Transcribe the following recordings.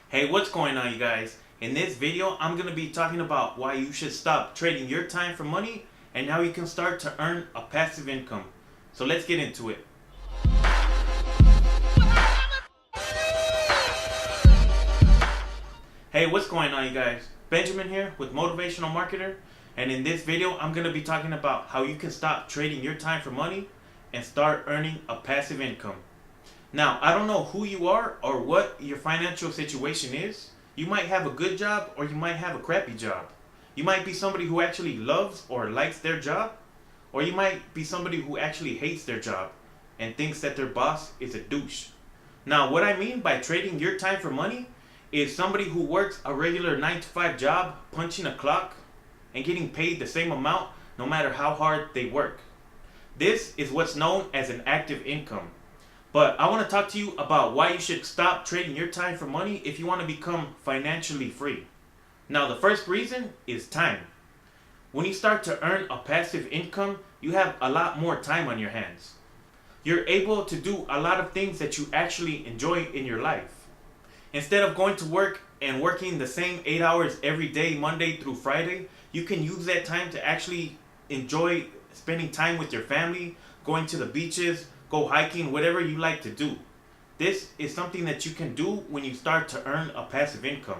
Hey, what's going on, you guys? In this video, I'm going to be talking about why you should stop trading your time for money and how you can start to earn a passive income. So let's get into it. Hey, what's going on, you guys? Benjamin here with Motivational Marketer, and in this video, I'm going to be talking about how you can stop trading your time for money and start earning a passive income. Now, I don't know who you are or what your financial situation is. You might have a good job or you might have a crappy job. You might be somebody who actually loves or likes their job, or you might be somebody who actually hates their job and thinks that their boss is a douche. Now, what I mean by trading your time for money is somebody who works a regular 9 to 5 job, punching a clock, and getting paid the same amount no matter how hard they work. This is what's known as an active income. But I want to talk to you about why you should stop trading your time for money if you want to become financially free. Now, the first reason is time. When you start to earn a passive income, you have a lot more time on your hands. You're able to do a lot of things that you actually enjoy in your life. Instead of going to work and working the same 8 hours every day, Monday through Friday, you can use that time to actually enjoy spending time with your family, going to the beaches, go hiking, whatever you like to do. This is something that you can do when you start to earn a passive income.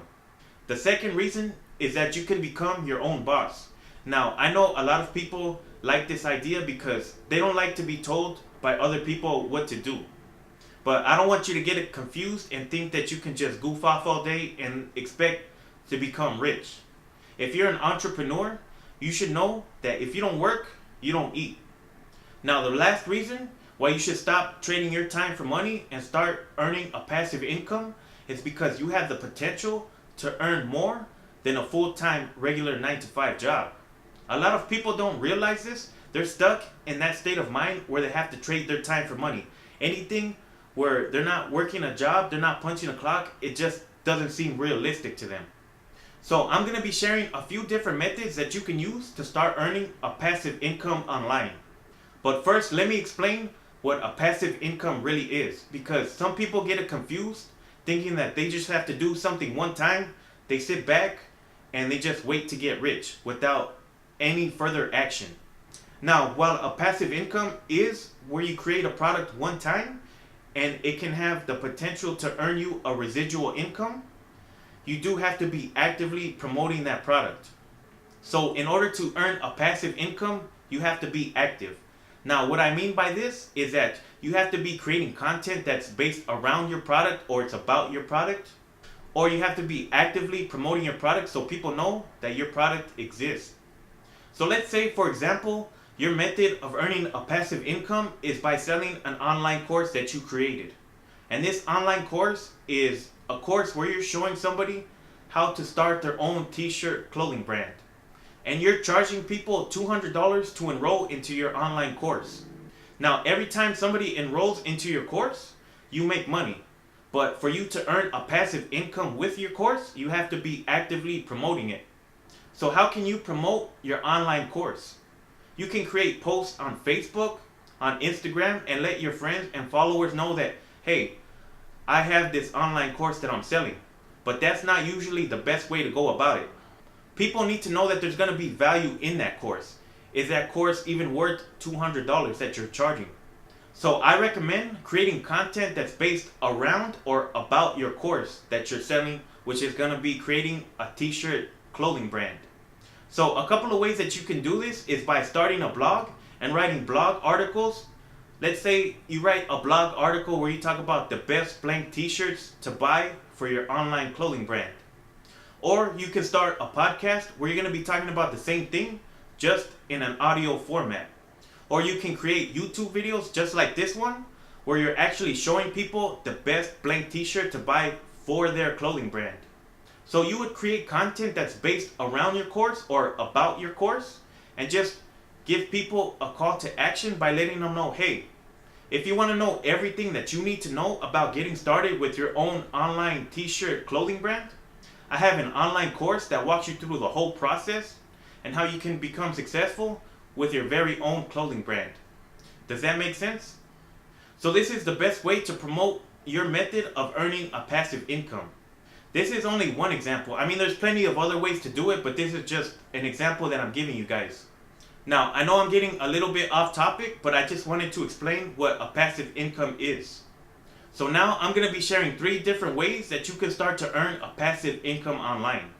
The second reason is that you can become your own boss. Now, I know a lot of people like this idea because they don't like to be told by other people what to do. But I don't want you to get it confused and think that you can just goof off all day and expect to become rich. If you're an entrepreneur, you should know that if you don't work, you don't eat. Now, the last reason why you should stop trading your time for money and start earning a passive income is because you have the potential to earn more than a full-time regular 9 to 5 job. A lot of people don't realize this. They're stuck in that state of mind where they have to trade their time for money. Anything where they're not working a job, they're not punching a clock, it just doesn't seem realistic to them. So I'm going to be sharing a few different methods that you can use to start earning a passive income online. But first, let me explain what a passive income really is, because some people get it confused thinking that they just have to do something one time, they sit back and they just wait to get rich without any further action. Now, while a passive income is where you create a product one time and it can have the potential to earn you a residual income, you do have to be actively promoting that product. So in order to earn a passive income, you have to be active. Now, what I mean by this is that you have to be creating content that's based around your product or it's about your product, or you have to be actively promoting your product so people know that your product exists. So let's say, for example, your method of earning a passive income is by selling an online course that you created. And this online course is a course where you're showing somebody how to start their own t-shirt clothing brand. And you're charging people $200 to enroll into your online course. Now, every time somebody enrolls into your course, you make money. But for you to earn a passive income with your course, you have to be actively promoting it. So how can you promote your online course? You can create posts on Facebook, on Instagram, and let your friends and followers know that, hey, I have this online course that I'm selling. But that's not usually the best way to go about it. People need to know that there's going to be value in that course. Is that course even worth $200 that you're charging? So I recommend creating content that's based around or about your course that you're selling, which is going to be creating a t-shirt clothing brand. So a couple of ways that you can do this is by starting a blog and writing blog articles. Let's say you write a blog article where you talk about the best blank t-shirts to buy for your online clothing brand. Or you can start a podcast where you're going to be talking about the same thing, just in an audio format. Or you can create YouTube videos just like this one, where you're actually showing people the best blank t-shirt to buy for their clothing brand. So you would create content that's based around your course or about your course, and just give people a call to action by letting them know, hey, if you want to know everything that you need to know about getting started with your own online t-shirt clothing brand, I have an online course that walks you through the whole process and how you can become successful with your very own clothing brand. Does that make sense? So this is the best way to promote your method of earning a passive income. This is only one example. I mean, there's plenty of other ways to do it, but this is just an example that I'm giving you guys. Now, I know I'm getting a little bit off topic, but I just wanted to explain what a passive income is. So now I'm going to be sharing 3 different ways that you can start to earn a passive income online.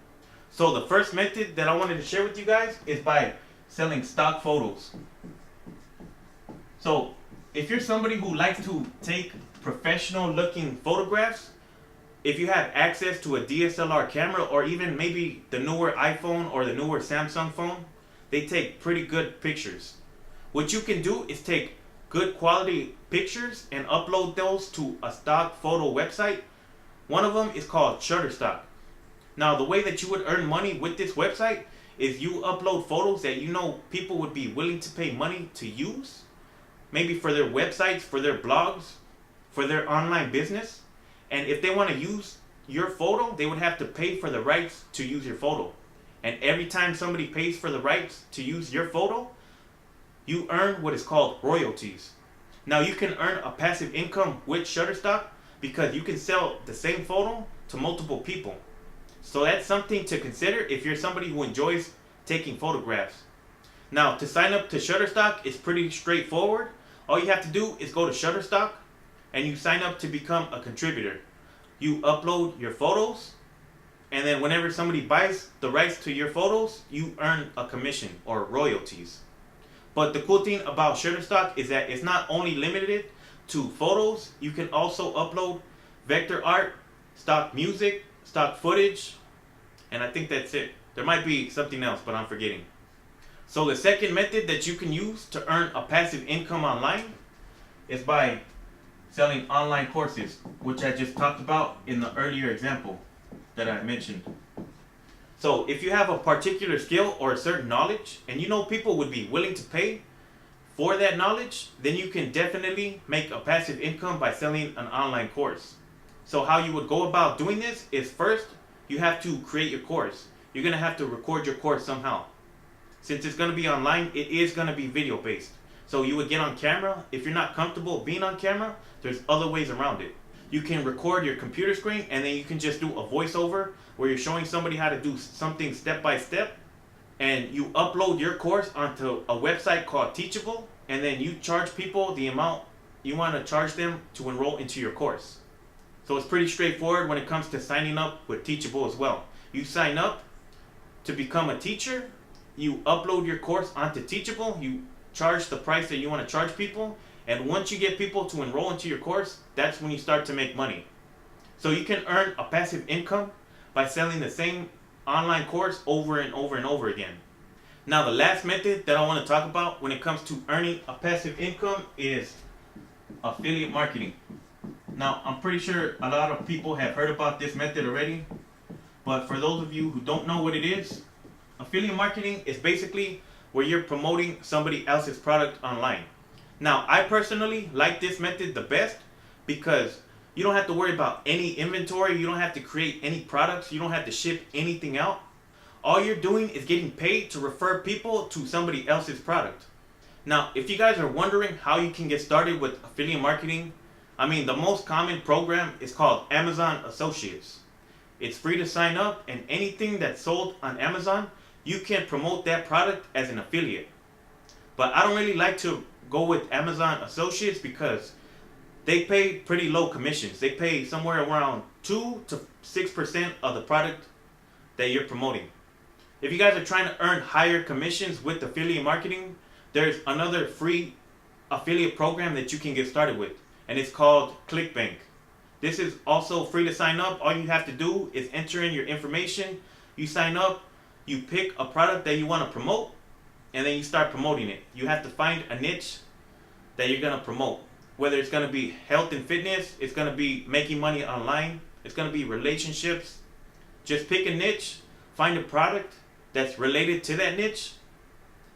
So the first method that I wanted to share with you guys is by selling stock photos. So if you're somebody who likes to take professional looking photographs, if you have access to a DSLR camera or even maybe the newer iPhone or the newer Samsung phone, they take pretty good pictures. What you can do is take good quality pictures and upload those to a stock photo website. One of them is called Shutterstock. Now, the way that you would earn money with this website is you upload photos that you know people would be willing to pay money to use, maybe for their websites, for their blogs, for their online business. And if they want to use your photo, they would have to pay for the rights to use your photo. And every time somebody pays for the rights to use your photo, you earn what is called royalties. Now, you can earn a passive income with Shutterstock because you can sell the same photo to multiple people. So that's something to consider if you're somebody who enjoys taking photographs. Now, to sign up to Shutterstock is pretty straightforward. All you have to do is go to Shutterstock and you sign up to become a contributor. You upload your photos, and then whenever somebody buys the rights to your photos, you earn a commission or royalties. But the cool thing about Shutterstock is that it's not only limited to photos. You can also upload vector art, stock music, stock footage, and I think that's it. There might be something else, but I'm forgetting. So the second method that you can use to earn a passive income online is by selling online courses, which I just talked about in the earlier example that I mentioned. So if you have a particular skill or a certain knowledge and you know people would be willing to pay for that knowledge, then you can definitely make a passive income by selling an online course. So how you would go about doing this is, first you have to create your course. You're going to have to record your course somehow. Since it's going to be online, it is going to be video based. So you would get on camera. If you're not comfortable being on camera, there's other ways around it. You can record your computer screen and then you can just do a voiceover where you're showing somebody how to do something step by step, and you upload your course onto a website called Teachable, and then you charge people the amount you want to charge them to enroll into your course. So it's pretty straightforward when it comes to signing up with Teachable as well. You sign up to become a teacher, you upload your course onto Teachable, you charge the price that you want to charge people, and once you get people to enroll into your course, that's when you start to make money. So you can earn a passive income by selling the same online course over and over and over again. Now, the last method that I want to talk about when it comes to earning a passive income is affiliate marketing. Now, I'm pretty sure a lot of people have heard about this method already, but for those of you who don't know what it is, affiliate marketing is basically where you're promoting somebody else's product online. Now, I personally like this method the best because you don't have to worry about any inventory, you don't have to create any products, you don't have to ship anything out. All you're doing is getting paid to refer people to somebody else's product. Now, if you guys are wondering how you can get started with affiliate marketing, I mean, the most common program is called Amazon Associates. It's free to sign up, and anything that's sold on Amazon, you can promote that product as an affiliate. But I don't really like to go with Amazon Associates because they pay pretty low commissions. They pay somewhere around 2 to 6% of the product that you're promoting. If you guys are trying to earn higher commissions with affiliate marketing, there's another free affiliate program that you can get started with, and it's called ClickBank. This is also free to sign up. All you have to do is enter in your information. You sign up, you pick a product that you want to promote, and then you start promoting it. You have to find a niche that you're going to promote. Whether it's going to be health and fitness, it's going to be making money online, it's going to be relationships. Just pick a niche, find a product that's related to that niche,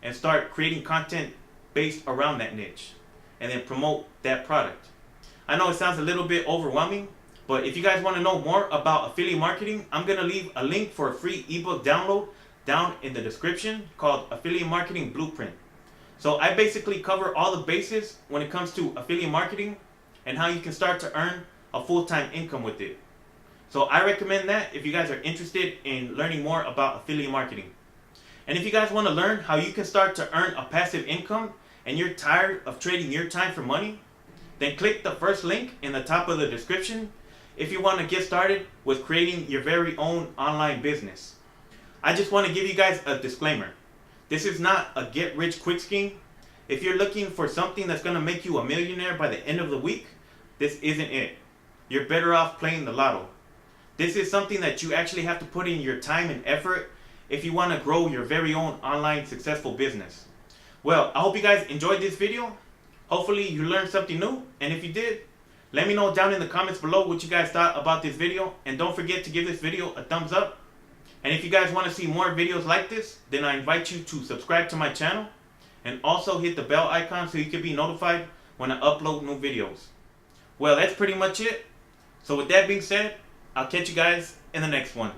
and start creating content based around that niche, and then promote that product. I know it sounds a little bit overwhelming, but if you guys want to know more about affiliate marketing, I'm going to leave a link for a free ebook download down in the description called Affiliate Marketing Blueprint. So I basically cover all the bases when it comes to affiliate marketing and how you can start to earn a full-time income with it. So I recommend that if you guys are interested in learning more about affiliate marketing. And if you guys want to learn how you can start to earn a passive income and you're tired of trading your time for money, then click the first link in the top of the description if you want to get started with creating your very own online business. I just want to give you guys a disclaimer. This is not a get-rich-quick scheme. If you're looking for something that's going to make you a millionaire by the end of the week, this isn't it. You're better off playing the lotto. This is something that you actually have to put in your time and effort if you want to grow your very own online successful business. Well, I hope you guys enjoyed this video. Hopefully you learned something new, and if you did, let me know down in the comments below what you guys thought about this video, and don't forget to give this video a thumbs up. And if you guys want to see more videos like this, then I invite you to subscribe to my channel and also hit the bell icon so you can be notified when I upload new videos. Well, that's pretty much it. So with that being said, I'll catch you guys in the next one.